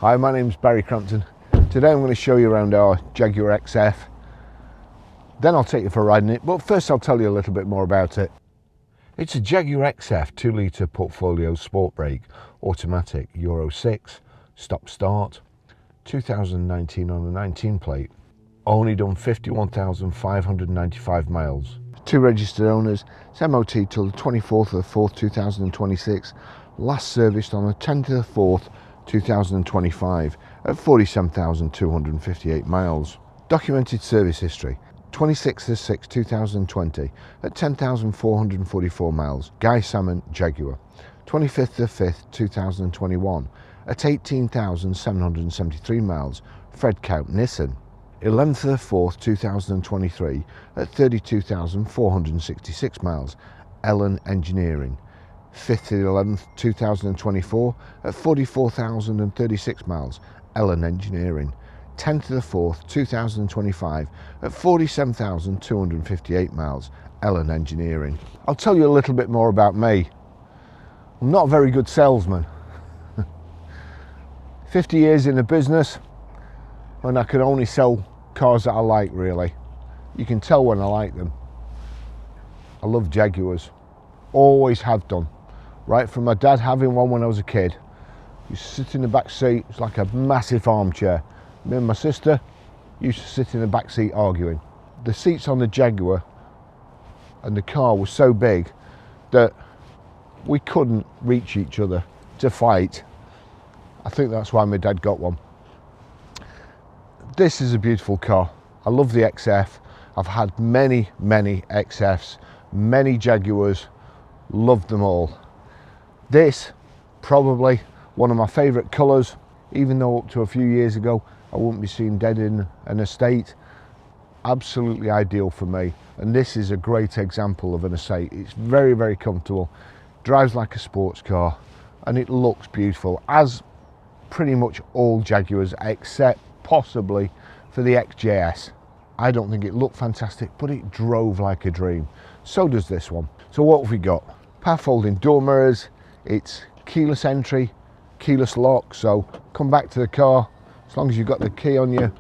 Hi, my name's Barrie Crampton. Today I'm going to show you around our Jaguar XF. Then I'll take you for a ride in it, but first I'll tell you a little bit more about it. It's a Jaguar XF 2-litre Portfolio Sportbrake automatic Euro 6 stop-start 2019 on a 19 plate. Only done 51,595 miles. 2 registered owners. It's MOT till the 24th of the 4th 2026. Last serviced on the 10th of the 4th 2025 at 47,258 miles. Documented service history: 26th of 6th 2020 at 10,444 miles, Guy Salmon Jaguar. 25th of 5th 2021 at 18,773 miles, Fred Count Nissan. 11th of 4th 2023 at 32,466 miles, Ellen Engineering. 5th of 11th 2024 at 44,036 miles, Ellen Engineering. 10th of the 4th 2025 at 47,258 miles, Ellen Engineering. I'll tell you a little bit more about me. I'm not a very good salesman. 50 years in the business, and I can only sell cars that I like, really. You can tell when I like them. I love Jaguars, always have done. Right from my dad having one when I was a kid. You sit in the back seat, it's like a massive armchair. Me and my sister used to sit in the back seat arguing. The seats on the Jaguar and the car were so big that we couldn't reach each other to fight. I think that's why my dad got one. This is a beautiful car. I love the XF. I've had many XFs, many Jaguars, loved them all. This, probably one of my favourite colours, even though up to a few years ago I wouldn't be seen dead in an estate. Absolutely ideal for me, and this is a great example of an estate. It's very comfortable, drives like a sports car, and it looks beautiful, as pretty much all Jaguars, except possibly for the XJS. I don't think it looked fantastic, but it drove like a dream. So does this one. So what have we got? Power folding door mirrors. It's keyless entry, keyless lock, so come back to the car. As long as you've got the key on you,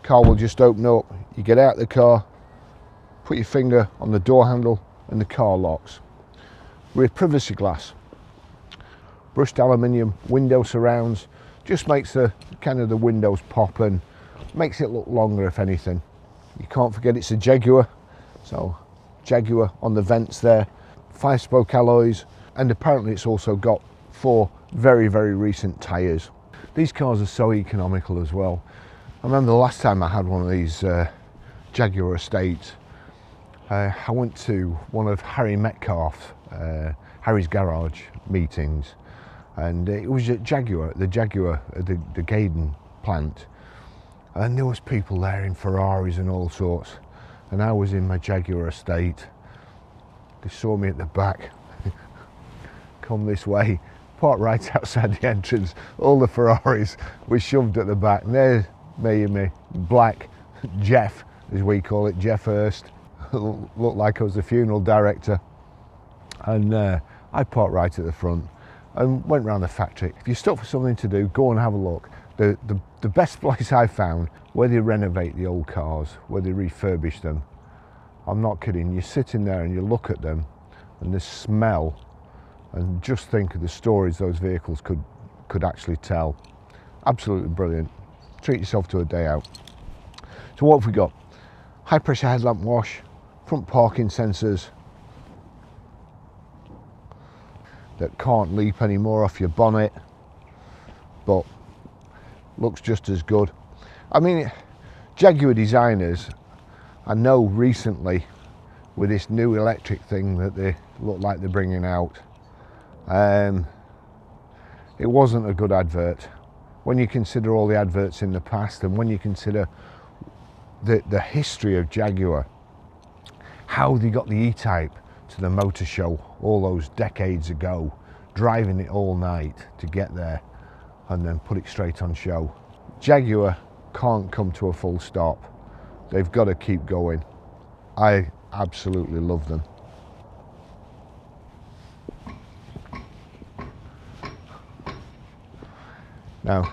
car will just open up. You get out of the car, put your finger on the door handle, and the car locks. Rear privacy glass, brushed aluminium window surrounds, just makes the the windows pop and makes it look longer, if anything. You can't forget it's a Jaguar, so Jaguar on the vents there. 5-spoke alloys, and apparently it's also got 4 very recent tyres. These cars are so economical as well. I remember the last time I had one of these Jaguar estates, I went to one of Harry Metcalf's, Harry's Garage meetings, and it was at Jaguar, the Gaydon plant, and there was people there in Ferraris and all sorts, and I was in my Jaguar estate. They saw me at the back, come this way, parked right outside the entrance. All the Ferraris were shoved at the back, and there's me and me black Jeff, as we call it, Jeff Hurst. Looked like I was the funeral director, and I parked right at the front and went round the factory. If you're stuck for something to do, go and have a look. The best place I found, where they renovate the old cars, where they refurbish them. I'm not kidding, you sit in there and you look at them and the smell, and just think of the stories those vehicles could actually tell. Absolutely brilliant. Treat yourself to a day out. So what have we got? High pressure headlamp wash, front parking sensors that can't leap anymore off your bonnet, but looks just as good. I mean, Jaguar designers, I know recently with this new electric thing that they look like they're bringing out, it wasn't a good advert. When you consider all the adverts in the past, and when you consider the history of Jaguar, how they got the E-Type to the motor show all those decades ago, driving it all night to get there and then put it straight on show. Jaguar can't come to a full stop. They've got to keep going. I absolutely love them. Now,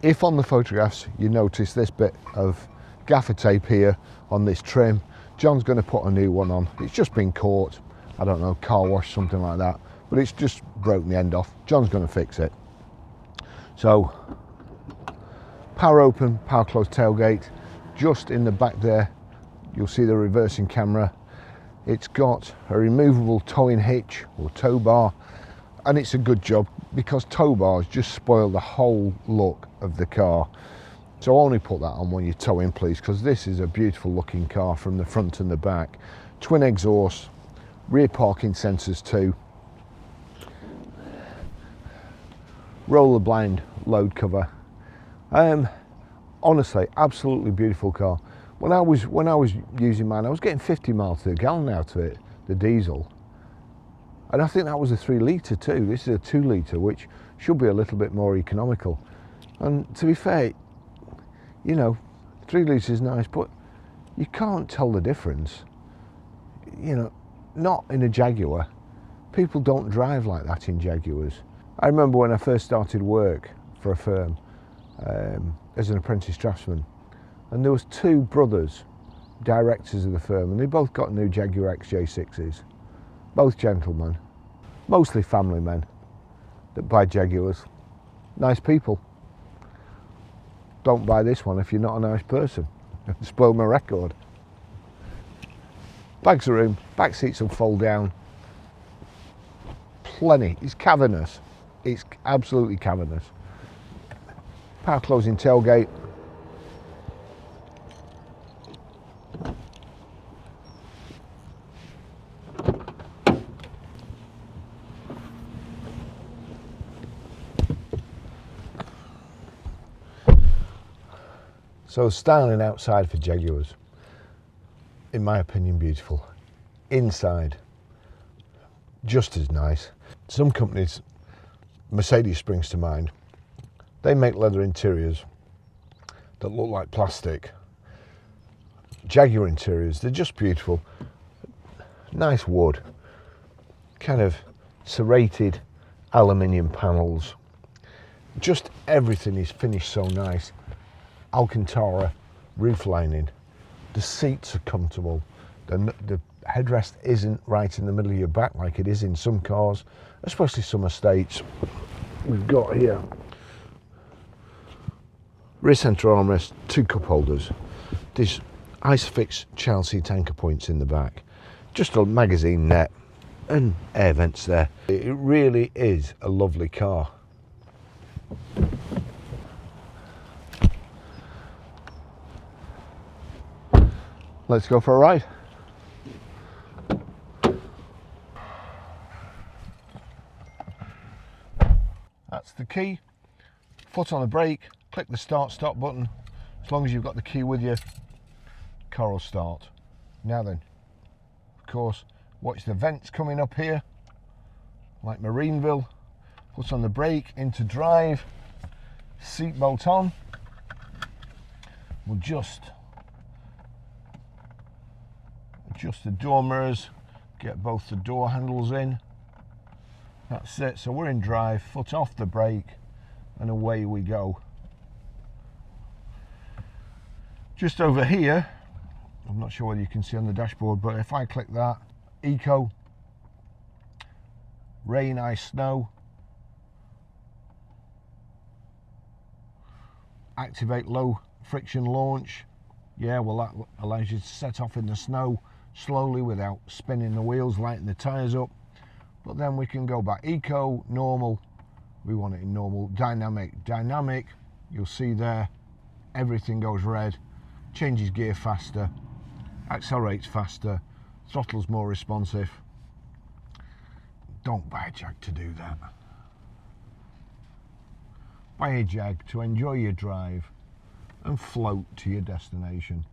If on the photographs you notice this bit of gaffer tape here on this trim, John's going to put a new one on. It's just been caught, I don't know, car wash, something like that, but it's just broken the end off. John's going to fix it. So power open, power close tailgate. Just in the back there you'll see the reversing camera. It's got a removable towing hitch or tow bar, and it's a good job because tow bars just spoil the whole look of the car. So only put that on when you're towing, please, because this is a beautiful looking car from the front and the back. Twin exhaust, rear parking sensors too, roller blind load cover. Honestly, absolutely beautiful car. When I was using mine, I was getting 50 miles to the gallon out of it, the diesel. And I think that was a 3 litre too. This is a 2 litre, which should be a little bit more economical. And to be fair, you know, 3 litres is nice, but you can't tell the difference. You know, not in a Jaguar. People don't drive like that in Jaguars. I remember when I first started work for a firm as an apprentice draftsman, and there was 2 brothers, directors of the firm, and they both got new Jaguar XJ6s. Both gentlemen, mostly family men that buy Jaguars. Nice people. Don't buy this one if you're not a nice person. Spoil my record. Bags of room, back seats will fold down. Plenty. It's cavernous. It's absolutely cavernous. Power closing tailgate. So styling outside for Jaguars, in my opinion, beautiful. Inside, just as nice. Some companies, Mercedes springs to mind, they make leather interiors that look like plastic. Jaguar interiors, they're just beautiful. Nice wood, kind of serrated aluminium panels. Just everything is finished so nice. Alcantara roof lining. The seats are comfortable. The headrest isn't right in the middle of your back like it is in some cars, especially some estates. We've got here rear centre armrest, 2 cup holders. There's Isofix child seat anchor points in the back. Just a magazine net and air vents there. It really is a lovely car. Let's go for a ride. That's the key. Foot on the brake, click the start stop button. As long as you've got the key with you, car will start. Now then, of course, watch the vents coming up here, like Marineville. Foot on the brake, into drive, seat belt on. We'll just adjust the door mirrors, get both the door handles in. That's it. So we're in drive, foot off the brake, and away we go. Just over here, I'm not sure whether you can see on the dashboard, but if I click that, eco, rain, ice, snow, activate low friction launch. Yeah, well, that allows you to set off in the snow slowly without spinning the wheels, lighting the tyres up. But then we can go back eco, normal, we want it in normal, dynamic, you'll see there everything goes red, changes gear faster, accelerates faster, throttle's more responsive. Don't buy a Jag to do that. Buy a Jag to enjoy your drive and float to your destination.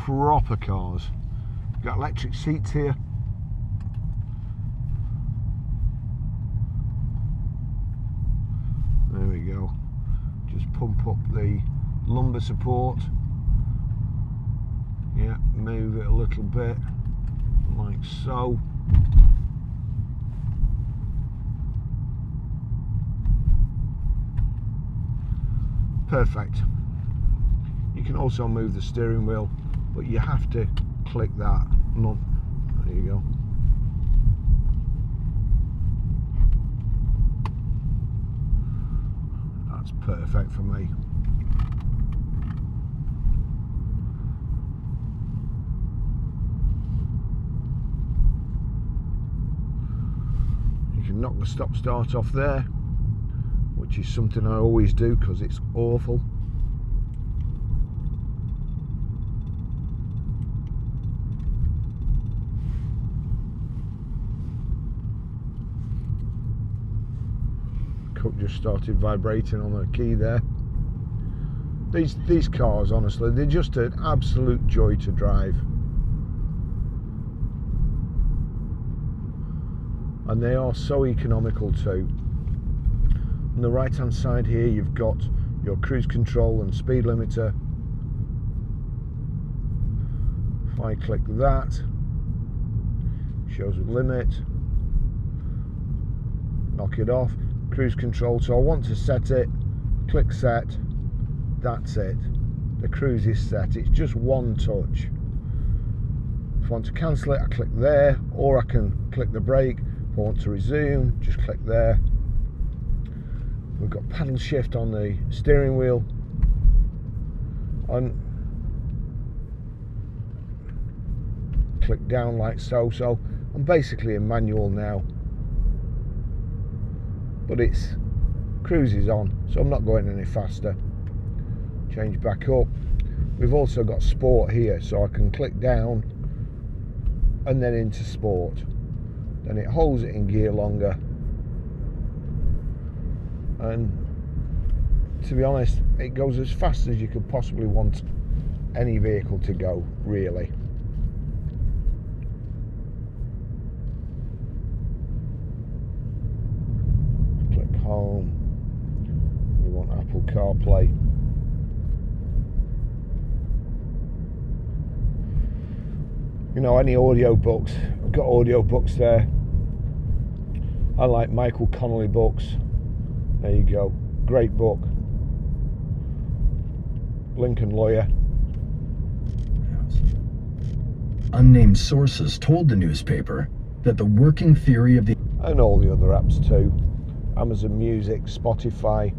Proper cars. We've got electric seats here. you go. Just pump up the lumbar support. Yeah, move it a little bit, like so. Perfect. You can also move the steering wheel, but you have to click that. No, there you go. That's perfect for me. You can knock the stop start off there, which is something I always do because it's awful. Cup just started vibrating on the key there. These cars, honestly, they're just an absolute joy to drive. And they are so economical too. On the right hand side here you've got your cruise control and speed limiter. If I click that, shows a limit, knock it off, cruise control. So I want to set it, click set, that's it, the cruise is set. It's just one touch. If I want to cancel it, I click there, or I can click the brake. If I want to resume, just click there. We've got paddle shift on the steering wheel, and click down like so. So I'm basically in manual now, but it's cruise is on, so I'm not going any faster. Change back up. We've also got sport here, so I can click down and then into sport. Then it holds it in gear longer, and to be honest, it goes as fast as you could possibly want any vehicle to go, really. Click home. We want Apple CarPlay. You know, any audio books, I've got audio books there. I like Michael Connolly books. There you go, great book. Lincoln Lawyer. Unnamed sources told the newspaper that the working theory of the... And all the other apps too. Amazon Music, Spotify.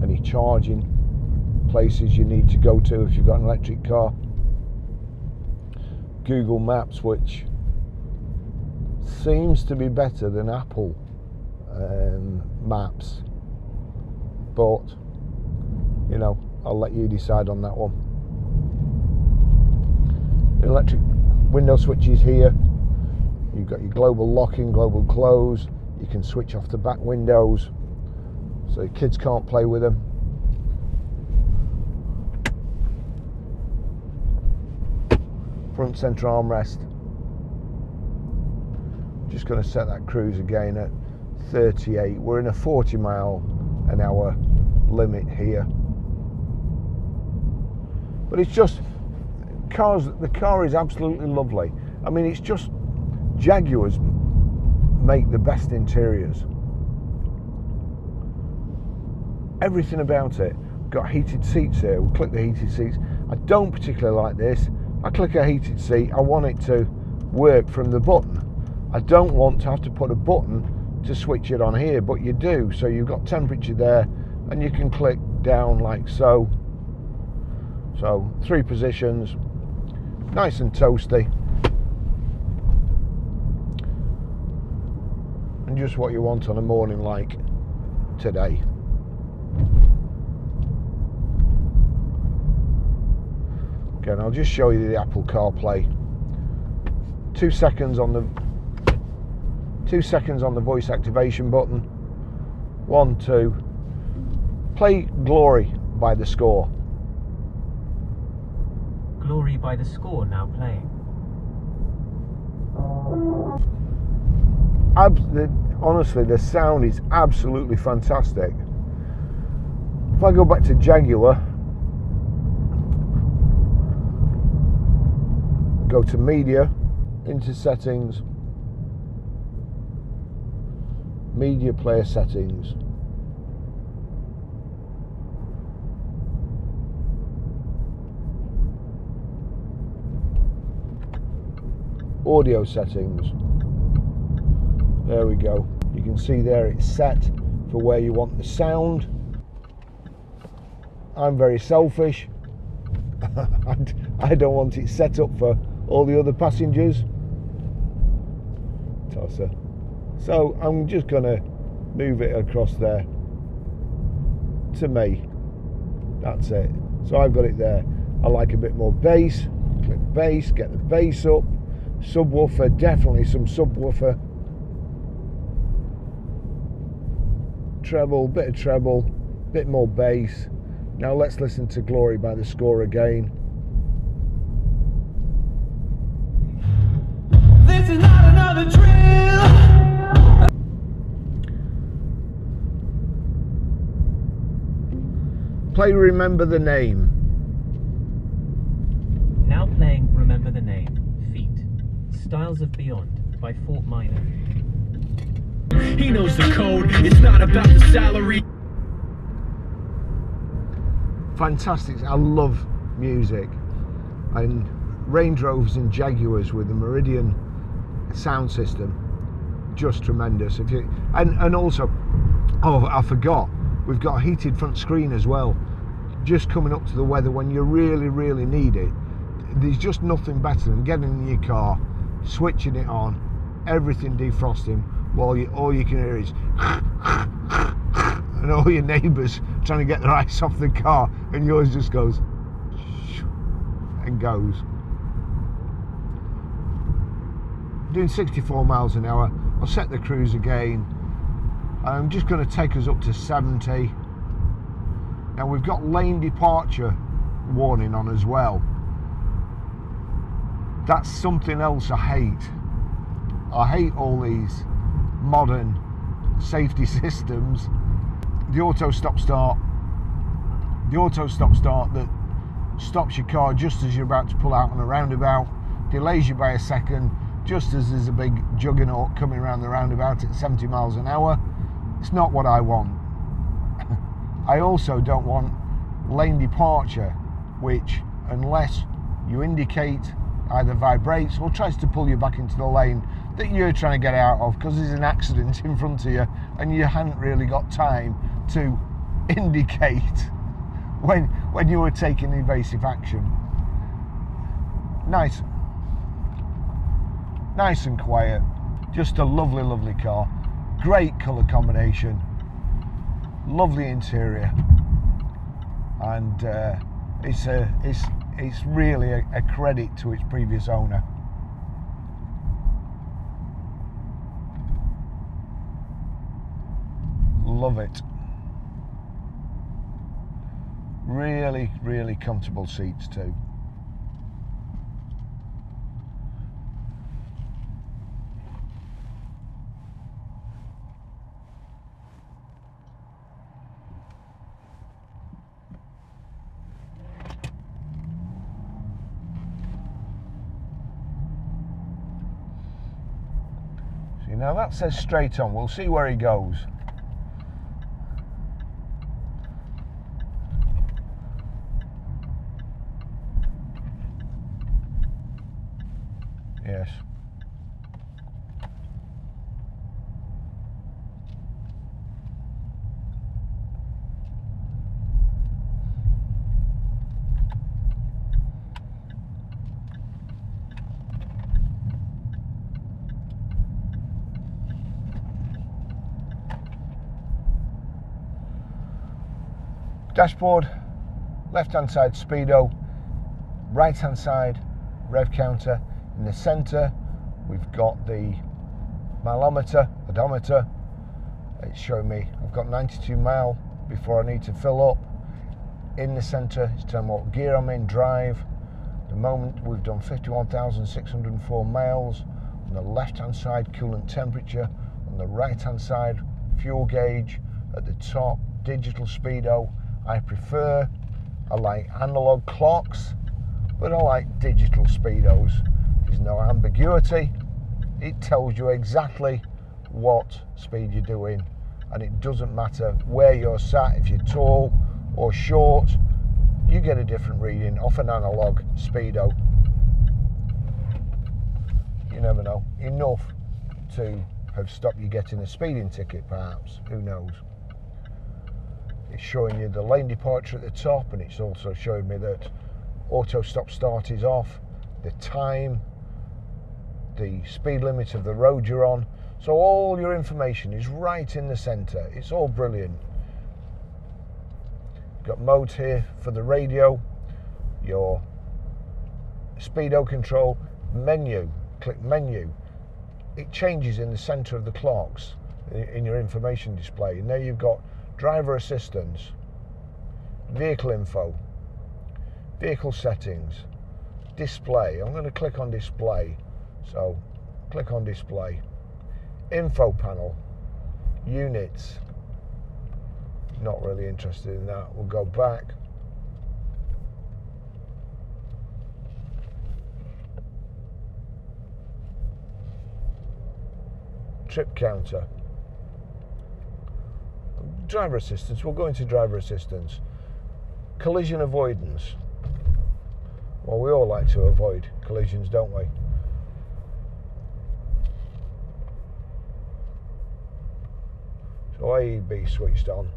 Any charging places you need to go to if you've got an electric car. Google Maps, which seems to be better than Apple Maps, but you know, I'll let you decide on that one. The electric window switches here. You've got your global locking, global close. You can switch off the back windows so your kids can't play with them. Front center armrest. Just going to set that cruise again at 38. We're in a 40 mile an hour limit here, but it's just the car is absolutely lovely. I mean, it's just, Jaguars make the best interiors. Everything about it. Got heated seats here. We'll click the heated seats. I don't particularly like this. I click a heated seat, I want it to work from the button. I don't want to have to put a button to switch it on here, but you do. So you've got temperature there, and you can click down like so. So 3 positions, nice and toasty. And just what you want on a morning like today. Again, I'll just show you the Apple CarPlay. 2 seconds on the voice activation button. 1, 2. Play Glory by The Score. Glory by The Score now playing. honestly, the sound is absolutely fantastic. If I go back to Jaguar, go to media, into settings, media player settings, audio settings. There we go. You can see there it's set for where you want the sound. I'm very selfish. I don't want it set up for all the other passengers. Tosser. So I'm just gonna move it across there to me. That's it. So I've got it there. I like a bit more bass. Click bass, get the bass up. Subwoofer, definitely some subwoofer. Treble, bit of treble, bit more bass. Now let's listen to Glory by The Score again. This is not another drill. Play Remember the Name. Now playing Remember the Name. Feet. Styles of Beyond by Fort Minor. He knows the code. It's not about the salary. Fantastic. I love music. And Range Rovers and Jaguars with the Meridian sound system, just tremendous. If you and also, oh, I forgot, we've got a heated front screen as well. Just coming up to the weather when you really need it. There's just nothing better than getting in your car, switching it on, everything defrosting, while all you can hear is and all your neighbours trying to get their ice off the car, and yours just goes and goes. Doing 64 miles an hour. I'll set the cruise again. I'm just going to take us up to 70. Now we've got lane departure warning on as well. That's something else I hate. I hate all these modern safety systems. The auto stop start that stops your car just as you're about to pull out on a roundabout, delays you by a second just as there's a big juggernaut coming around the roundabout at 70 miles an hour. It's not what I want. I also don't want lane departure, which, unless you indicate, either vibrates or tries to pull you back into the lane that you're trying to get out of because there's an accident in front of you and you hadn't really got time to indicate when you were taking evasive action. Nice and quiet. Just a lovely car. Great colour combination. Lovely interior. And it's really a credit to its previous owner. Love it. Really comfortable seats too. See, now that says straight on. We'll see where he goes. Yes. Dashboard, left hand side speedo, right hand side rev counter. In the centre we've got the mileometer, odometer. It's showing me I've got 92 mile before I need to fill up. In the centre it's telling me what gear I'm in, drive. At the moment we've done 51,604 miles. On the left hand side, coolant temperature. On On the right hand side, fuel gauge. At the top, digital speedo. I like analog clocks, but I like digital speedos. There's no ambiguity. It tells you exactly what speed you're doing, and it doesn't matter where you're sat. If you're tall or short, you get a different reading off an analog speedo. You never know. Enough to have stopped you getting a speeding ticket, perhaps. Who knows? It's showing you the lane departure at the top, and it's also showing me that auto stop start is off, the time, the speed limit of the road you're on. So all your information is right in the centre. It's all brilliant. Got modes here for the radio, your speedo control, menu, click menu. It changes in the centre of the clocks in your information display. And there you've got driver assistance, vehicle info, vehicle settings, display. I'm going to click on display. So click on display. Info panel, units. Not really interested in that. We'll go back. Trip counter. Driver assistance. We'll go into driver assistance. Collision avoidance. Well, we all like to avoid collisions, don't we? So AEB switched on.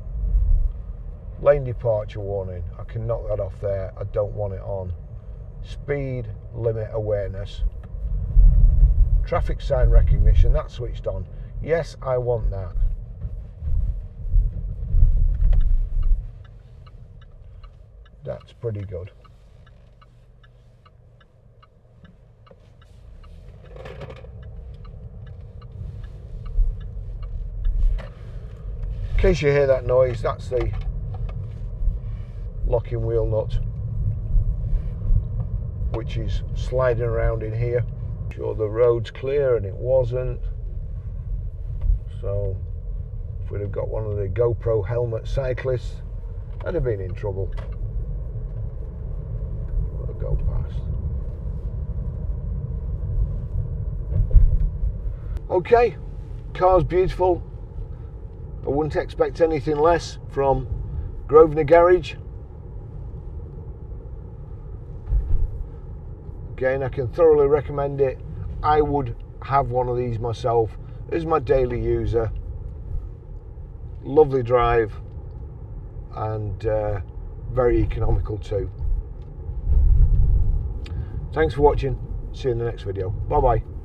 Lane departure warning. I can knock that off there. I don't want it on. Speed limit awareness. Traffic sign recognition. That's switched on. Yes, I want that. That's pretty good. In case you hear that noise, that's the locking wheel nut, which is sliding around in here. Sure the road's clear, and it wasn't. So if we'd have got one of the GoPro helmet cyclists, I'd have been in trouble. We'll go past. Okay, car's beautiful. I wouldn't expect anything less from Grosvenor Garage. Again, I can thoroughly recommend it. I would have one of these myself as my daily user. Lovely drive, and very economical too. Thanks for watching. See you in the next video. Bye bye.